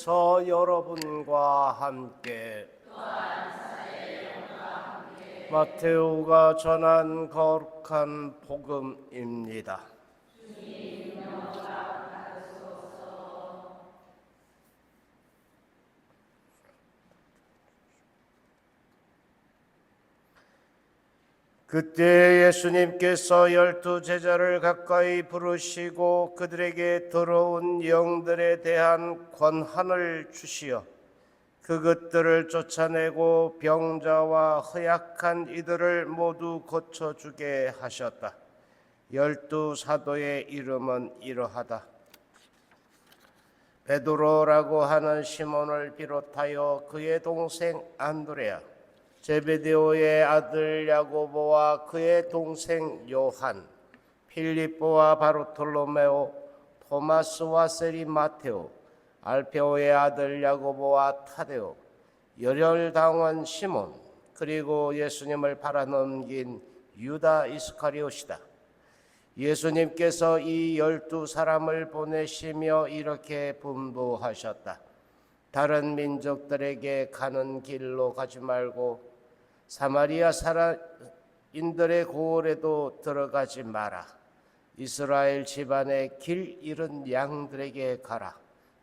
서 여러분과 함께 마테오가 전한 거룩한 복음입니다. 그때 예수님께서 12 제자를 가까이 부르시고 그들에게 더러운 영들에 대한 권한을 주시어 그것들을 쫓아내고 병자와 허약한 이들을 모두 고쳐주게 하셨다. 12 사도의 이름은 이러하다. 베드로라고 하는 시몬을 비롯하여 그의 동생 안드레아, 제베데오의 아들 야고보와 그의 동생 요한, 필립보와 바르톨로메오, 토마스와 세리 마테오, 알페오의 아들 야고보와 타데오, 열혈당원 시몬, 그리고 예수님을 팔아넘긴 유다 이스카리옷이다. 예수님께서 이 12 사람을 보내시며 이렇게 분부하셨다. 다른 민족들에게 가는 길로 가지 말고 사마리아 사람인들의 고을에도 들어가지 마라. 이스라엘 집안의 길 잃은 양들에게 가라.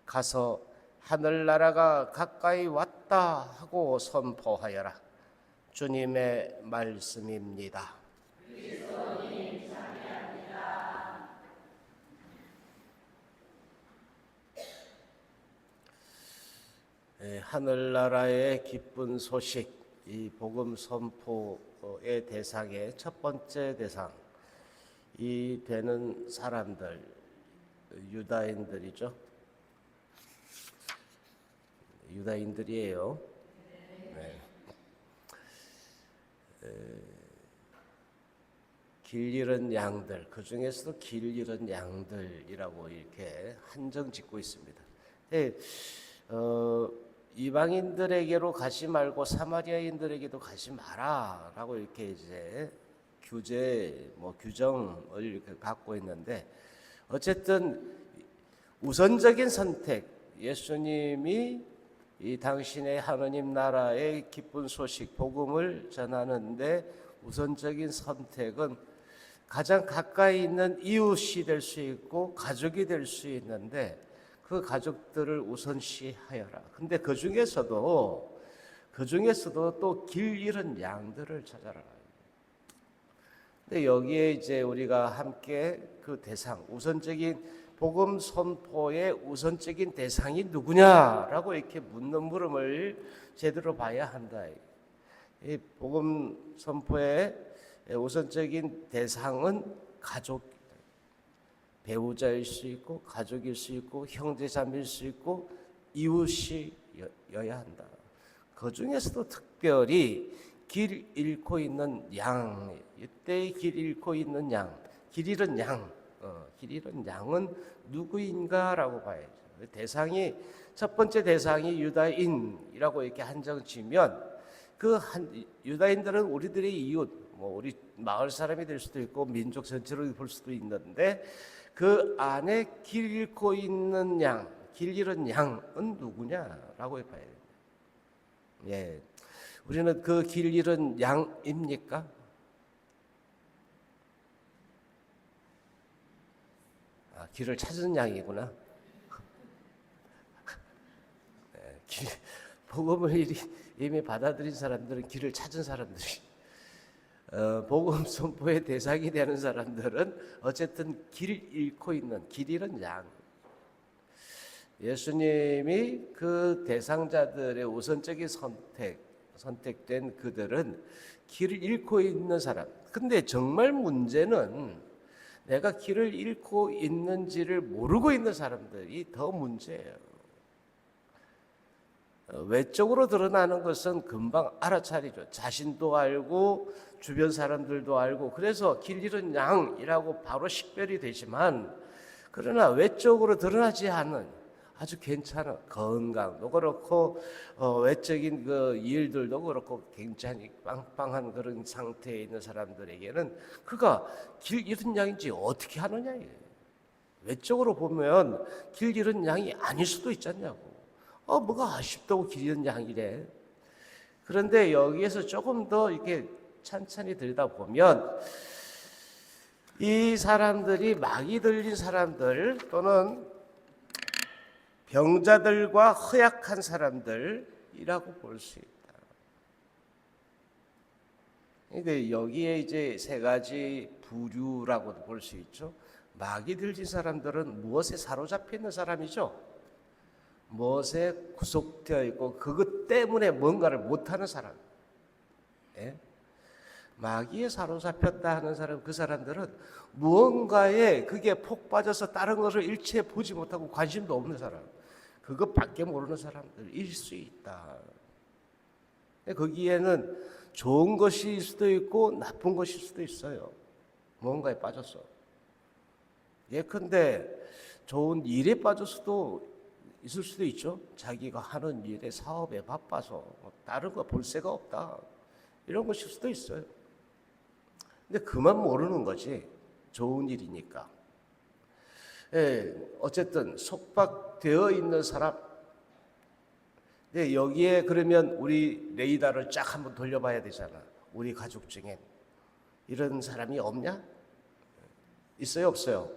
가서 하늘나라가 가까이 왔다 하고 선포하여라. 주님의 말씀입니다. 그리스도님 찬양합니다. 하늘나라의 기쁜 소식, 이 복음 선포의 대상의 첫 번째 대상이 되는 사람들, 유다인들이죠. 유다인들이에요. 네. 길 잃은 양들, 그 중에서도 길 잃은 양들이라고 이렇게 한정 짓고 있습니다. 이방인들에게로 가지 말고 사마리아인들에게도 가지 마라라고 이렇게 이제 규정을 이렇게 갖고 있는데, 어쨌든 우선적인 선택, 예수님이 이 당신의 하느님 나라의 기쁜 소식, 복음을 전하는데 우선적인 선택은 가장 가까이 있는 이웃이 될 수 있고 가족이 될 수 있는데, 그 가족들을 우선시하여라. 근데 그 중에서도 또 길 잃은 양들을 찾아라. 근데 여기에 이제 우리가 함께 그 대상, 우선적인 복음 선포의 우선적인 대상이 누구냐라고 이렇게 묻는 물음을 제대로 봐야 한다. 이 복음 선포의 우선적인 대상은 가족, 배우자일 수 있고 가족일 수 있고 형제자매일 수 있고 이웃이어야 한다. 그 중에서도 특별히 길 잃고 있는 양, 이때 길 잃고 있는 양, 길 잃은 양은 누구인가라고 봐야죠. 대상이, 첫 번째 대상이 유다인이라고 이렇게 한정지면 유다인들은 우리들의 이웃, 우리 마을 사람이 될 수도 있고 민족 전체로 볼 수도 있는데, 그 안에 길 잃고 있는 양, 길 잃은 양은 누구냐라고 봐야 돼요. 예, 우리는 그 길 잃은 양입니까? 길을 찾은 양이구나. 복음을 이미 받아들인 사람들은 길을 찾은 사람들이, 복음 선포의 대상이 되는 사람들은 어쨌든 길 잃고 있는, 길 잃은 양. 예수님이 그 대상자들의 우선적인 선택된 그들은 길을 잃고 있는 사람. 근데 정말 문제는 내가 길을 잃고 있는지를 모르고 있는 사람들이 더 문제예요. 외적으로 드러나는 것은 금방 알아차리죠. 자신도 알고 주변 사람들도 알고, 그래서 길 잃은 양이라고 바로 식별이 되지만, 그러나 외적으로 드러나지 않은 아주 괜찮은 건강도 그렇고 외적인 그 일들도 그렇고 굉장히 빵빵한 그런 상태에 있는 사람들에게는 그가 길 잃은 양인지 어떻게 하느냐. 외적으로 보면 길 잃은 양이 아닐 수도 있잖냐고. 뭐가 아쉽다고 길 잃은 양이래. 그런데 여기에서 조금 더 이렇게 찬찬히 들여다보면 이 사람들이 마귀 들린 사람들 또는 병자들과 허약한 사람들이라고 볼 수 있다. 근데 여기에 이제 세 가지 부류라고도 볼 수 있죠. 마귀 들린 사람들은 무엇에 사로잡혀 있는 사람이죠. 무엇에 구속되어 있고 그것 때문에 뭔가를 못하는 사람. 예? 마귀에 사로잡혔다 하는 사람, 그 사람들은 무언가에 그게 폭 빠져서 다른 것을 일체 보지 못하고 관심도 없는 사람, 그것밖에 모르는 사람들일 수 있다. 거기에는 좋은 것일 수도 있고 나쁜 것일 수도 있어요. 무언가에 빠졌어. 예컨대 좋은 일에 빠져서도 있을 수도 있죠. 자기가 하는 일에 사업에 바빠서 다른 거 볼 새가 없다, 이런 것일 수도 있어요. 근데 그만 모르는 거지. 좋은 일이니까. 어쨌든 속박되어 있는 사람. 근데 여기에 그러면 우리 레이더를 쫙 한번 돌려봐야 되잖아. 우리 가족 중에 이런 사람이 없냐? 있어요, 없어요?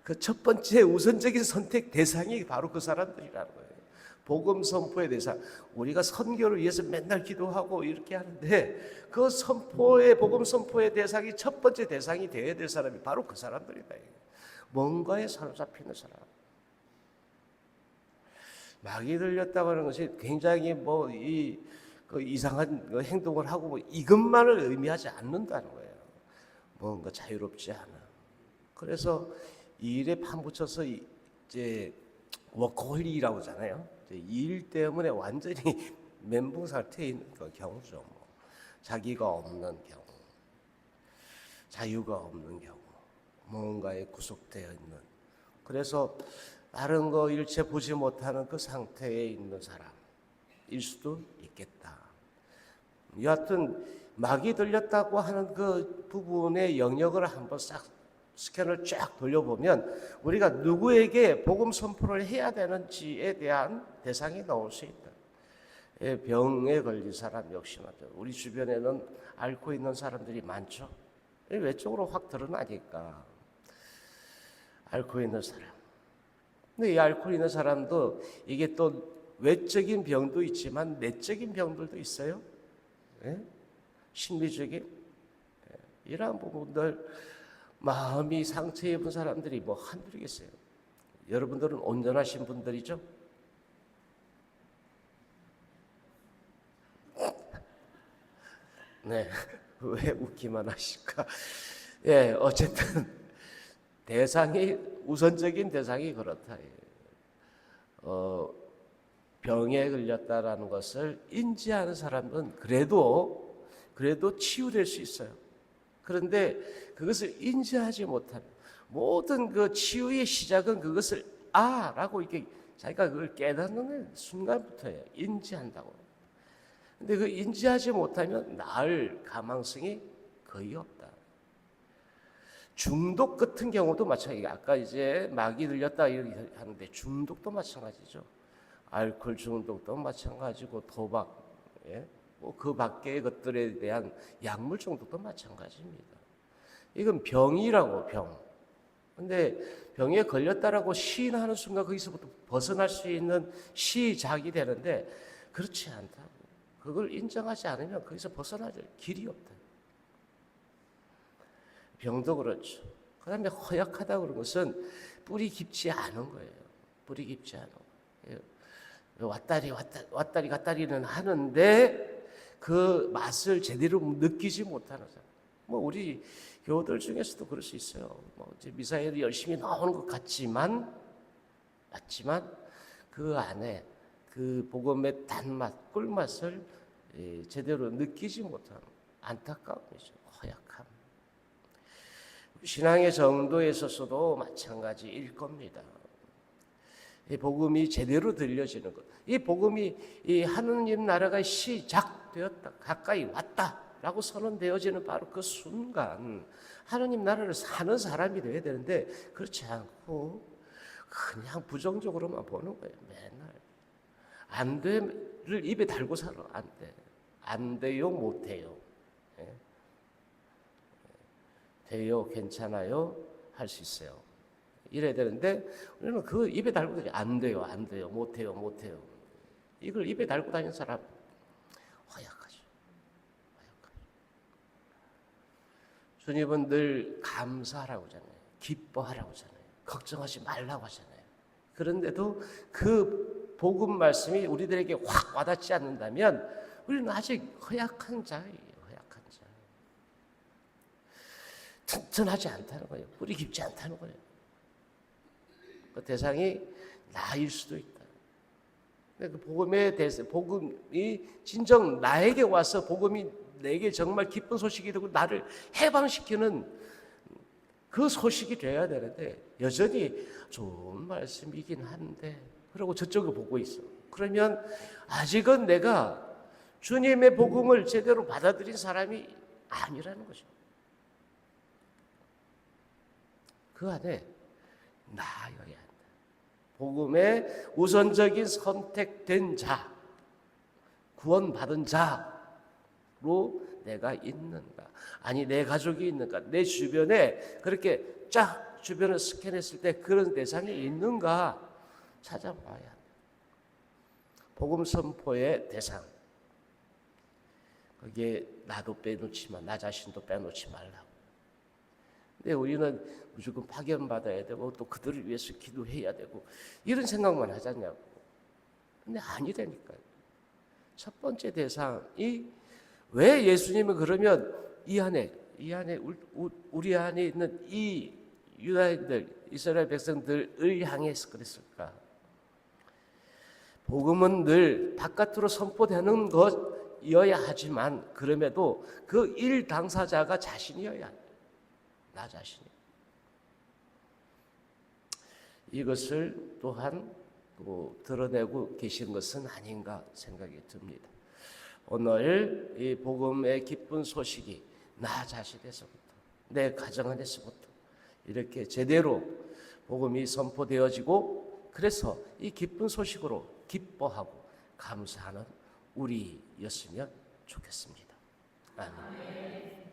그 첫 번째 우선적인 선택 대상이 바로 그 사람들이라는 거예요. 복음 선포의 대상. 우리가 선교를 위해서 맨날 기도하고 이렇게 하는데 그 선포의 복음 선포의 대상이 첫 번째 대상이 되어야 될 사람이 바로 그 사람들이다. 뭔가에 사로잡히는 사람. 마귀 들렸다고 하는 것이 굉장히 그 이상한 행동을 하고 이것만을 의미하지 않는다는 거예요. 뭔가 자유롭지 않아. 그래서 이 일에 파묻혀서 이제 워커홀릭이라고 하잖아요. 일 때문에 완전히 멘붕 상태에 있는 경우죠. 자기가 없는 경우, 자유가 없는 경우, 뭔가에 구속되어 있는. 그래서 다른 거 일체 보지 못하는 그 상태에 있는 사람일 수도 있겠다. 여하튼 마귀 들렸다고 하는 그 부분의 영역을 한번 싹 스캔을 쫙 돌려보면 우리가 누구에게 복음 선포를 해야 되는지에 대한 대상이 나올 수 있다. 병에 걸린 사람 역시 맞죠. 우리 주변에는 앓고 있는 사람들이 많죠. 외적으로 확 드러나니까 앓고 있는 사람. 근데 이 앓고 있는 사람도 이게 또 외적인 병도 있지만 내적인 병들도 있어요. 심리적인 이러한 부분들, 마음이 상처 입은 사람들이 한둘이겠어요. 여러분들은 온전하신 분들이죠? 네, 왜 웃기만 하실까? 어쨌든 우선적인 대상이 그렇다. 병에 걸렸다라는 것을 인지하는 사람은 그래도 치유될 수 있어요. 그런데 그것을 인지하지 못하는 모든 그 치유의 시작은 그것을 라고 이렇게 자기가 그걸 깨닫는 순간부터예요. 인지한다고. 근데 그 인지하지 못하면 나을 가망성이 거의 없다. 중독 같은 경우도 마찬가지예요. 아까 이제 마귀 들렸다 이렇게 하는데 중독도 마찬가지죠. 알코올 중독도 마찬가지고 도박, 그 밖의 것들에 대한 약물 중독도 마찬가지입니다. 이건 병이라고, 병. 근데 병에 걸렸다라고 시인하는 순간 거기서부터 벗어날 수 있는 시작이 되는데 그렇지 않다고. 그걸 인정하지 않으면 거기서 벗어날 길이 없다. 병도 그렇죠. 그 다음에 허약하다고 그런 것은 뿌리 깊지 않은 거예요. 뿌리 깊지 않은 거예요. 왔다리 갔다리는 하는데 그 맛을 제대로 느끼지 못하는 사람. 우리 교우들 중에서도 그럴 수 있어요. 이제 미사엘이 열심히 나오는 것 같지만 그 안에 그 복음의 단맛, 꿀맛을 제대로 느끼지 못하는 안타까움이죠. 허약함. 신앙의 정도에 있어서도 마찬가지일 겁니다. 이 복음이 제대로 들려지는 것. 이 복음이 이 하느님 나라가 시작되었다, 가까이 왔다라고 선언되어지는 바로 그 순간 하느님 나라를 사는 사람이 되어야 되는데 그렇지 않고 그냥 부정적으로만 보는 거예요. 맨날 안 돼를 입에 달고 살아. 안 돼. 안 돼요, 못 해요. 예? 돼요, 괜찮아요, 할 수 있어요. 이래야 되는데 우리는 그 입에 달고 다니 안 돼요, 안 돼요, 못 해요, 못 해요. 이걸 입에 달고 다니는 사람 허약하죠. 허약하죠. 주님은 늘 감사하라고 하잖아요. 기뻐하라고 하잖아요. 걱정하지 말라고 하잖아요. 그런데도 그 복음 말씀이 우리들에게 확 와닿지 않는다면 우리는 아직 허약한 자예요. 허약한 자. 튼튼하지 않다는 거예요. 뿌리 깊지 않다는 거예요. 그 대상이 나일 수도 있다. 그 복음에 대해서 복음이 진정 나에게 와서 복음이 내게 정말 기쁜 소식이 되고 나를 해방시키는 그 소식이 돼야 되는데 여전히 좋은 말씀이긴 한데 그러고 저쪽을 보고 있어. 그러면 아직은 내가 주님의 복음을 제대로 받아들인 사람이 아니라는 거죠. 그 안에 나아가야 한다. 복음의 우선적인 선택된 자, 구원받은 자로 내가 있는가? 아니 내 가족이 있는가? 내 주변에 그렇게 쫙 주변을 스캔했을 때 그런 대상이 있는가 찾아봐야 한다. 복음 선포의 대상. 거기에 나도 빼놓지만 나 자신도 빼놓지 말라고. 근데 우리는 무조건 파견받아야 되고 또 그들을 위해서 기도해야 되고 이런 생각만 하잖냐고. 근데 아니라니까요. 첫 번째 대상이 왜 예수님은 그러면 이 안에 우리 안에 있는 이 유다인들 이스라엘 백성들을 향해서 그랬을까? 복음은 늘 바깥으로 선포되는 것이어야 하지만 그럼에도 그 일 당사자가 자신이어야 한다. 나 자신이. 이것을 또한 또 드러내고 계신 것은 아닌가 생각이 듭니다. 오늘 이 복음의 기쁜 소식이 나 자신에서부터 내 가정 안에서부터 이렇게 제대로 복음이 선포되어지고 그래서 이 기쁜 소식으로 기뻐하고 감사하는 우리였으면 좋겠습니다. 아멘.